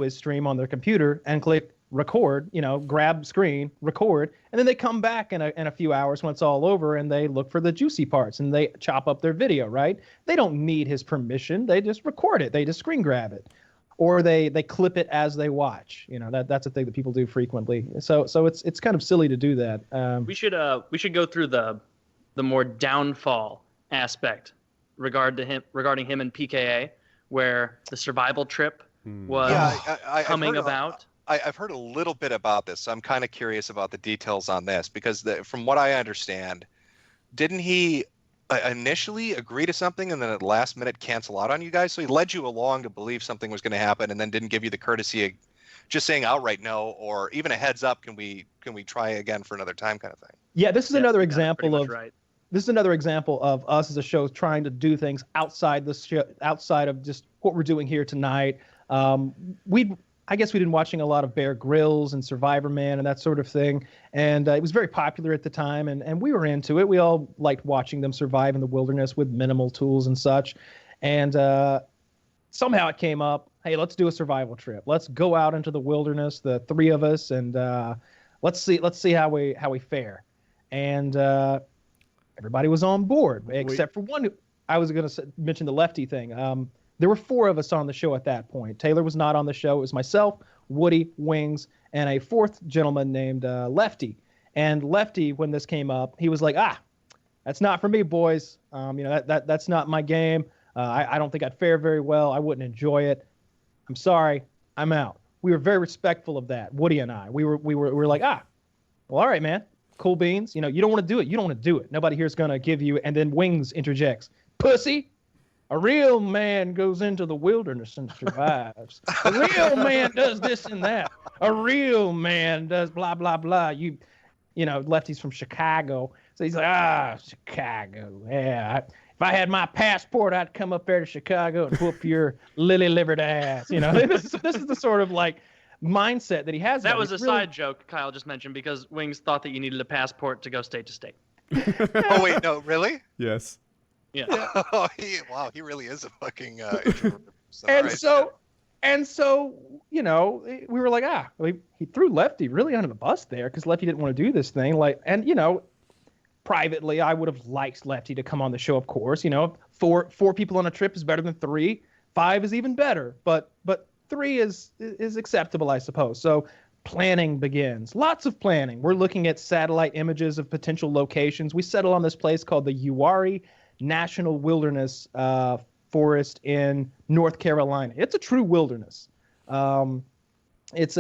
is stream on their computer and click record, grab screen, record, and then they come back in a few hours when it's all over and they look for the juicy parts and they chop up their video, right? They don't need his permission. They just record it. They just screen grab it. Or they clip it as they watch. That's a thing that people do frequently. So it's kind of silly to do that. We should go through the more downfall aspect regarding him and PKA, where the survival trip was coming about. I've heard a little bit about this, so I'm kind of curious about the details on this, because from what I understand, didn't he initially agree to something and then at the last minute cancel out on you guys? So he led you along to believe something was going to happen and then didn't give you the courtesy of just saying outright no, or even a heads up, can we try again for another time kind of thing? Yeah, this is another example of right. This is another example of us as a show trying to do things outside the show, outside of just what we're doing here tonight. I guess we'd been watching a lot of Bear Grylls and Survivor Man and that sort of thing. And it was very popular at the time, and we were into it. We all liked watching them survive in the wilderness with minimal tools and such. And somehow it came up, hey, let's do a survival trip. Let's go out into the wilderness, the three of us, and let's see how we fare. And everybody was on board, except for one. I was going to mention the Lefty thing. There were four of us on the show at that point. Taylor was not on the show. It was myself, Woody, Wings, and a fourth gentleman named Lefty. And Lefty, when this came up, he was like, that's not for me, boys. That's not my game. I don't think I'd fare very well. I wouldn't enjoy it. I'm sorry. I'm out. We were very respectful of that, Woody and I. We were like, well, all right, man. Cool beans. You don't want to do it. You don't want to do it. Nobody here's going to give you. And then Wings interjects, pussy. A real man goes into the wilderness and survives. A real man does this and that. A real man does blah, blah, blah. Lefty's from Chicago. So he's like, Chicago. Yeah. If I had my passport, I'd come up there to Chicago and whoop your lily-livered ass. This is the sort of like mindset that he has. That was a side joke Kyle just mentioned, because Wings thought that you needed a passport to go state to state. Oh, wait, no, really? Yes. Yeah. Oh, he really is a fucking introvert. And so, we were like, he threw Lefty really under the bus there, because Lefty didn't want to do this thing. Privately, I would have liked Lefty to come on the show, of course. Four people on a trip is better than 3. 5 is even better, but 3 is acceptable, I suppose. So planning begins. Lots of planning. We're looking at satellite images of potential locations. We settle on this place called the Uwharrie National Wilderness Forest in North Carolina. It's a true wilderness. I think it's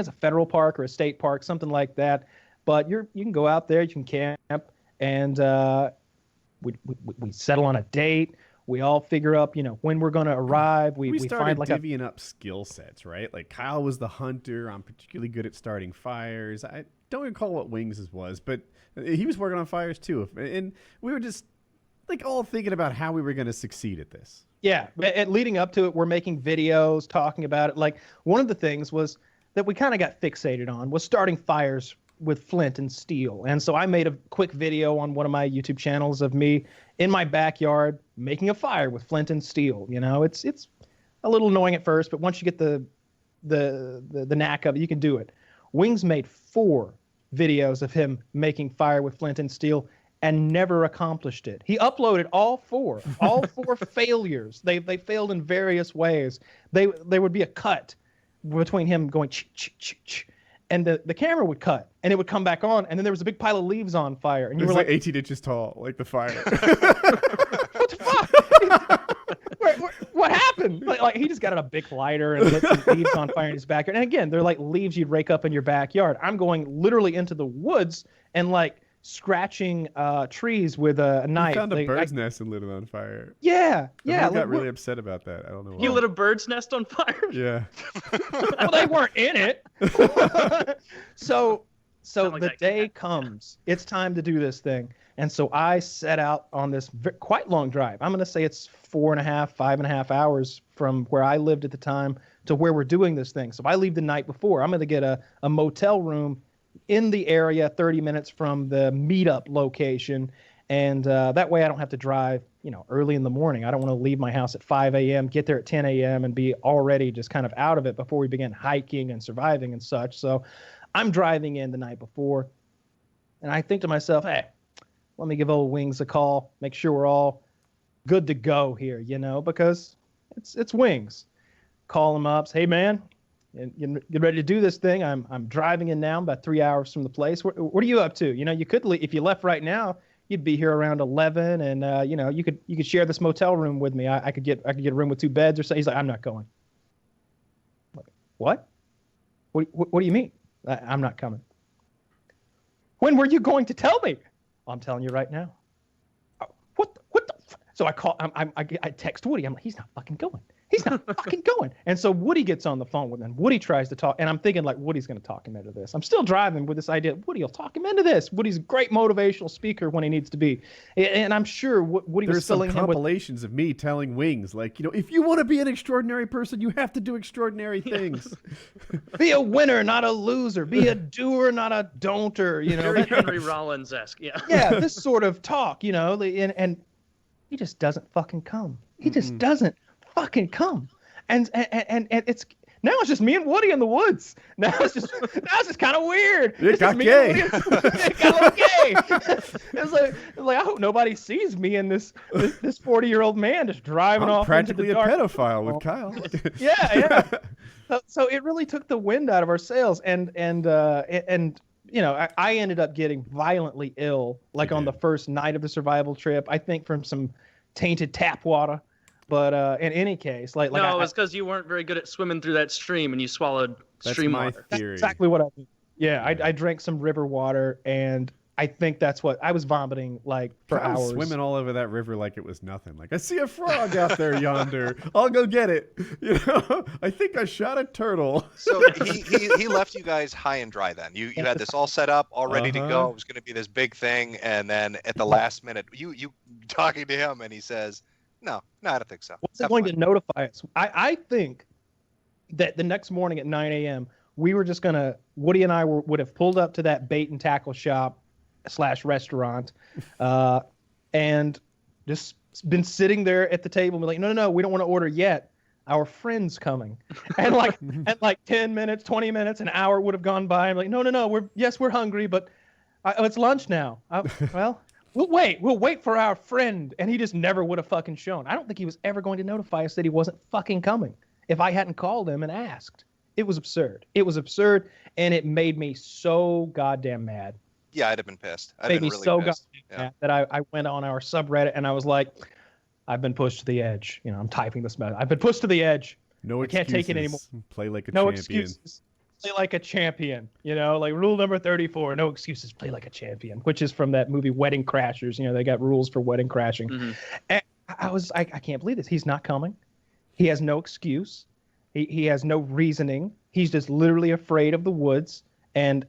a federal park or a state park, something like that. But you can go out there, you can camp, and we settle on a date. We all figure up, when we're going to arrive. We started find divvying up skill sets, right? Like Kyle was the hunter. I'm particularly good at starting fires. I don't recall what Wings' was, but he was working on fires too. And we were just all thinking about how we were going to succeed at this. Yeah, and leading up to it, we're making videos, talking about it. Like, one of the things was that we kind of got fixated on was starting fires with flint and steel. And so I made a quick video on one of my YouTube channels of me in my backyard making a fire with flint and steel. It's a little annoying at first, but once you get the knack of it, you can do it. Wings made 4 videos of him making fire with flint and steel and never accomplished it. He uploaded all 4 failures. They failed in various ways. They would be a cut between him going ch, and the camera would cut, and it would come back on, and then there was a big pile of leaves on fire, and you were like 18 inches tall, like the fire. What the fuck? What happened? Like he just got out a big lighter and lit some leaves on fire in his backyard. And again, they're like leaves you'd rake up in your backyard. I'm going literally into the woods and scratching trees with a knife. He found a bird's nest and lit it on fire. Yeah. I got really upset about that. I don't know why. He lit a bird's nest on fire? Yeah. Well, they weren't in it. So the day comes. It's time to do this thing. And so I set out on this quite long drive. I'm going to say it's 5.5 hours from where I lived at the time to where we're doing this thing. So if I leave the night before, I'm going to get a motel room in the area 30 minutes from the meetup location. And that way I don't have to drive early in the morning. I don't want to leave my house at 5 a.m., get there at 10 a.m. and be already just kind of out of it before we begin hiking and surviving and such. So I'm driving in the night before, and I think to myself, hey, let me give old Wings a call, make sure we're all good to go here, because it's Wings. Call him up, say, hey, man, get ready to do this thing. I'm driving in now, about 3 hours from the place. What are you up to? You could leave, if you left right now, you'd be here around 11, and you could share this motel room with me. I could get a room with 2 beds or something. He's like, I'm not going. Like, what? What do you mean? I'm not coming. When were you going to tell me? I'm telling you right now. What the? So I call. I text Woody. I'm like, he's not fucking going. He's not fucking going. And so Woody gets on the phone with him. Woody tries to talk, and I'm thinking like Woody's going to talk him into this. I'm still driving with this idea. Woody will talk him into this. Woody's a great motivational speaker when he needs to be, and I'm sure Woody was filling him with compilations of me telling Wings like, if you want to be an extraordinary person, you have to do extraordinary things. Be a winner, not a loser. Be a doer, not a don'ter. Very Henry Rollins-esque. Yeah. Yeah, this sort of talk. And he just doesn't fucking come. He just doesn't fucking come, and it's now it's just me and Woody in the woods. Now it's just kind of weird. It got gay. It got a little gay. It's like I hope nobody sees me and this 40-year-old man just driving off practically into the dark. a pedophile with Kyle. Yeah. So it really took the wind out of our sails, and I ended up getting violently ill, like on the first night of the survival trip. I think from some tainted tap water. But in any case, like no, it was because you weren't very good at swimming through that stream and you swallowed stream water. That's exactly what I did. Yeah, I drank some river water, and I think that's what I was vomiting like for hours. Swimming all over that river like it was nothing. Like, I see a frog out there yonder. I'll go get it. I think I shot a turtle. So he left you guys high and dry then. You had this all set up, all ready to go. It was going to be this big thing, and then at the last minute, you talking to him, and he says, No, I don't think so. What's it going to notify us? I think that the next morning at 9 a.m., we were just going to, Woody and I would have pulled up to that bait and tackle shop / restaurant and just been sitting there at the table and be like, no, we don't want to order yet. Our friend's coming. And like 10 minutes, 20 minutes, an hour would have gone by. I'm like, no, we're hungry, but it's lunch now. We'll wait for our friend. And he just never would have fucking shown. I don't think he was ever going to notify us that he wasn't fucking coming if I hadn't called him and asked. It was absurd. And it made me so goddamn mad. Yeah, I'd have been pissed. It made me so goddamn mad that I went on our subreddit and I was like, I've been pushed to the edge. I'm typing this message. I've been pushed to the edge. No excuses. I can't take it anymore. Play like a champion. No excuses. Play like a champion. Like rule number 34, no excuses. Play like a champion, which is from that movie Wedding Crashers. They got rules for wedding crashing. Mm-hmm. And I can't believe this. He's not coming. He has no excuse. He has no reasoning. He's just literally afraid of the woods and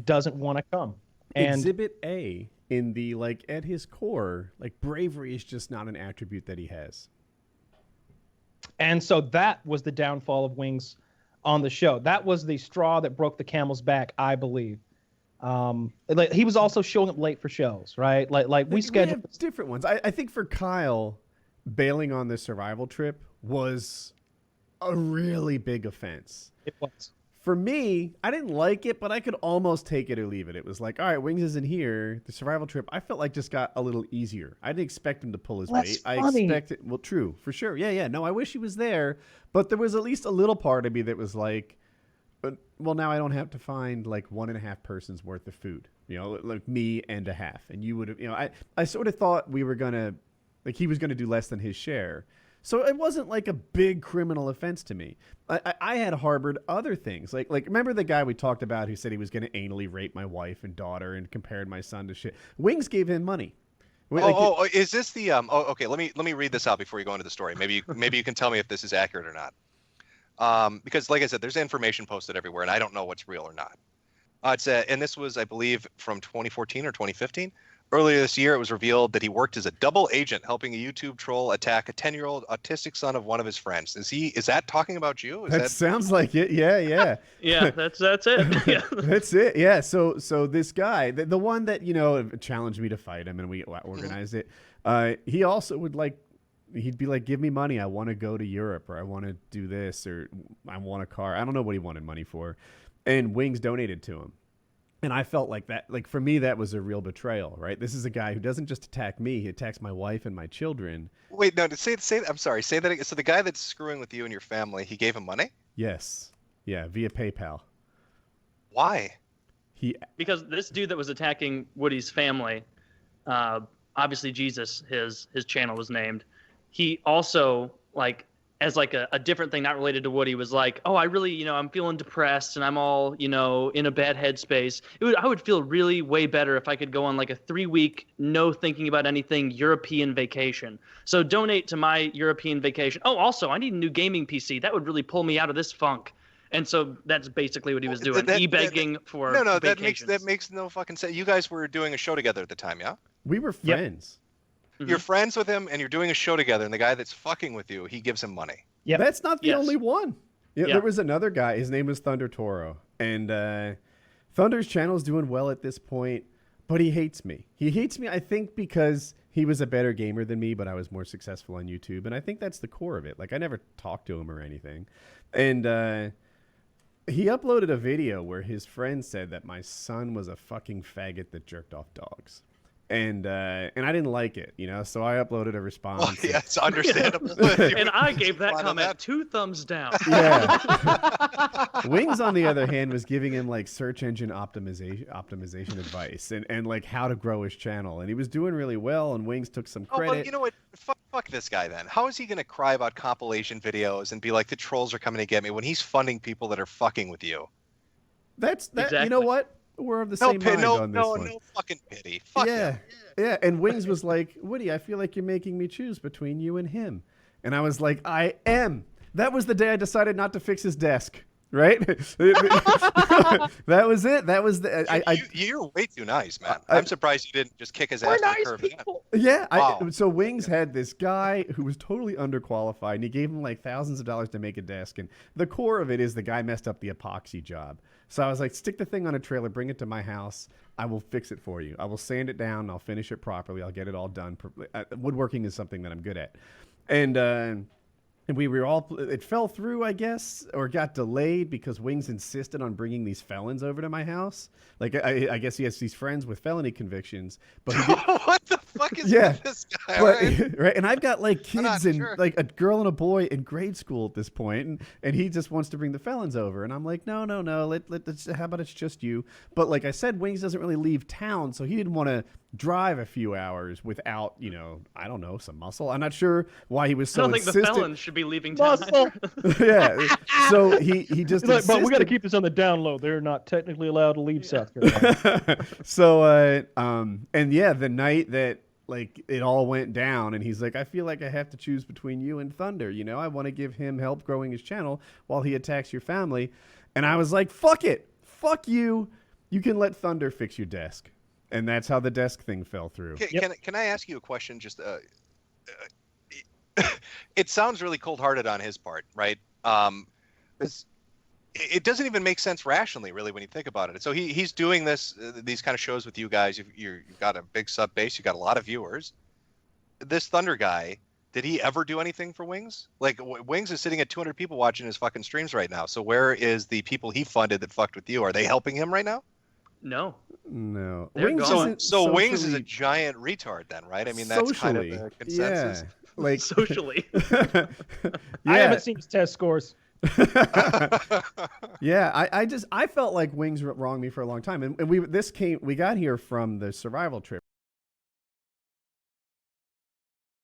doesn't want to come. And Exhibit A in the at his core, bravery is just not an attribute that he has. And so that was the downfall of Wings on the show. That was the straw that broke the camel's back, I believe. He was also showing up late for shows, right? We scheduled different ones. I think for Kyle, bailing on this survival trip was a really big offense. It was. For me, I didn't like it, but I could almost take it or leave it. It was like, all right, Wings isn't here. The survival trip, I felt like just got a little easier. I didn't expect him to pull his weight. Funny. I expected, well, true, for sure. Yeah. No, I wish he was there, but there was at least a little part of me that was like, well, now I don't have to find 1.5 persons worth of food, like me and a half. And you would have, I sort of thought we were going to, he was going to do less than his share. So it wasn't like a big criminal offense to me. I had harbored other things. Like remember the guy we talked about who said he was going to anally rape my wife and daughter and compared my son to shit? Wings gave him money. Is this the okay, let me read this out before you go into the story. Maybe you can tell me if this is accurate or not. Because like I said, there's information posted everywhere and I don't know what's real or not. And this was, I believe, from 2014 or 2015. Earlier this year, it was revealed that he worked as a double agent helping a YouTube troll attack a 10-year-old autistic son of one of his friends. Is that talking about you? That sounds like it. Yeah. Yeah, that's it. Yeah. That's it. Yeah. So this guy, the one that, challenged me to fight him and we organized it, He also would he'd be like, give me money. I want to go to Europe, or I want to do this, or I want a car. I don't know what he wanted money for. And Wings donated to him. And I felt like that, like for me, that was a real betrayal, right? This is a guy who doesn't just attack me, he attacks my wife and my children. Wait, no, I'm sorry, say that again. So the guy that's screwing with you and your family, he gave him money? Yes. Yeah, via PayPal. Why? Because this dude that was attacking Woody's family, obviously Jesus, his channel was named. He also, like, as like a different thing not related to Woody, was like, oh, I really, I'm feeling depressed and I'm all, in a bad headspace. I would feel really way better if I could go on like a 3-week, no thinking about anything European vacation. So donate to my European vacation. Oh, also, I need a new gaming PC. That would really pull me out of this funk. And so that's basically what he was doing, e-begging for vacations. That makes no fucking sense. You guys were doing a show together at the time, yeah? We were friends. Yep. You're friends with him, and you're doing a show together, and the guy that's fucking with you, he gives him money. Yeah, that's not the only one. Yeah, yeah. There was another guy. His name was Thunder Toro, and Thunder's channel is doing well at this point, but he hates me. He hates me, I think, because he was a better gamer than me, but I was more successful on YouTube, and I think that's the core of it. Like, I never talked to him or anything, and he uploaded a video where his friend said that my son was a fucking faggot that jerked off dogs. And I didn't like it, so I uploaded a response. Well, yeah, it's understandable. And I gave that comment 2 thumbs down. Yeah. Wings, on the other hand, was giving him like search engine optimization advice and like how to grow his channel, and he was doing really well. And Wings took some credit. Oh, well, you know what? Fuck this guy then. How is he gonna cry about compilation videos and be like, the trolls are coming to get me, when he's funding people that are fucking with you? That's that. Exactly. You know what? We're of the same mind on this one. No fucking pity. Fuck him. Yeah. And Wings was like, Woody, I feel like you're making me choose between you and him. And I was like, I am. That was the day I decided not to fix his desk. Right? That was it. That was the. You're way too nice, man. I'm surprised you didn't just kick his ass to the curb. People. Yeah. Wow. So Wings had this guy who was totally underqualified, and he gave him like thousands of dollars to make a desk. And the core of it is the guy messed up the epoxy job. So I was like, stick the thing on a trailer, bring it to my house. I will fix it for you. I will sand it down. I'll finish it properly. I'll get it all done. Woodworking is something that I'm good at. And we were all, it fell through, I guess, or got delayed because Wings insisted on bringing these felons over to my house. Like, I guess he has these friends with felony convictions. But what the fuck is with this guy? Right? And I've got like kids and like a girl and a boy in grade school at this point, and he just wants to bring the felons over. And I'm like, no. Let's, how about it's just you? But like I said, Wings doesn't really leave town, so he didn't want to drive a few hours without, I don't know, some muscle. I'm not sure why he was so insistent. I don't think the felons should be leaving town. Yeah. So he just insisted. But we got to keep this on the down low. They're not technically allowed to leave South Carolina. So and yeah, the night that like it all went down, and he's like, I feel like I have to choose between you and Thunder. I want to give him help growing his channel while he attacks your family. And I was like, fuck it. Fuck you. You can let Thunder fix your desk. And that's how the desk thing fell through. Can I ask you a question? Just it sounds really cold-hearted on his part, right? It doesn't even make sense rationally, really, when you think about it. So he's doing these kind of shows with you guys. You've got a big sub base. You've got a lot of viewers. This Thunder guy, did he ever do anything for Wings? Like, Wings is sitting at 200 people watching his fucking streams right now. So where is the people he funded that fucked with you? Are they helping him right now? No. So Wings is a giant retard then, right? I mean, that's kind of the consensus. Yeah. Like Socially. I haven't seen his test scores. Yeah, I felt like Wings wronged me for a long time, and we got here from the survival trip.